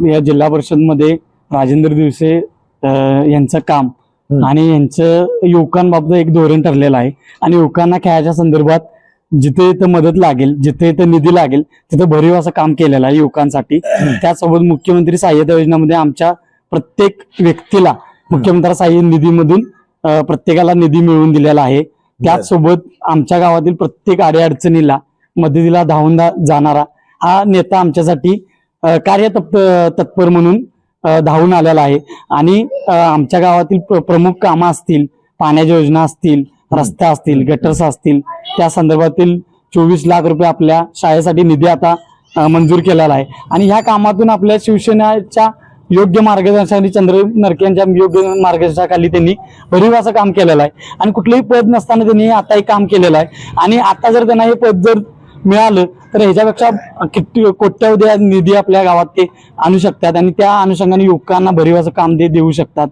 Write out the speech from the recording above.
या जिल्हा परिषदमध्ये राजेंद्र दिवसे यांचं काम आणि यांचं युवकांबाबत एक धोरण ठरलेलं आहे आणि युवकांना खेळाच्या संदर्भात जिथे इथं मदत लागेल, जिथे इथं निधी लागेल तिथं भरीव असं काम केलेलं आहे युवकांसाठी। त्यासोबत मुख्यमंत्री सहाय्यता योजनेमध्ये आमच्या प्रत्येक व्यक्तीला मुख्यमंत्री सहाय्य निधीमधून प्रत्येकाला निधी मिळवून दिलेला आहे। त्याचसोबत आमच्या गावातील प्रत्येक अडीअडचणीला मदतीला धावून जाणारा हा नेता आमच्यासाठी तत्पर म्हणून धावून आलेला आहे। आणि आमच्या गावातील प्रमुख कामं असतील, पाण्याच्या योजना असतील, रस्ते असतील, गटर्स असतील, त्या संदर्भातील 24 लाख रुपये आपल्या शाळेसाठी निधी आता मंजूर केलेला आहे। आणि ह्या कामातून आपल्या शिवसेनेच्या योग्य मार्गदर्शनाखाली चंद्र नरके यांच्या योग्य मार्गदर्शनाखाली त्यांनी भरीव असं काम केलेलं आहे आणि कुठलंही पद नसताना त्यांनी आता एक काम केलेलं आहे। आणि आता जर त्यांना हे पद जर मिळालं तर ह्याच्यापेक्षा कोट्यवधी निधी आपल्या गावात ते आणू शकतात आणि त्या अनुषंगाने युवकांना भरीव असं काम देऊ शकतात।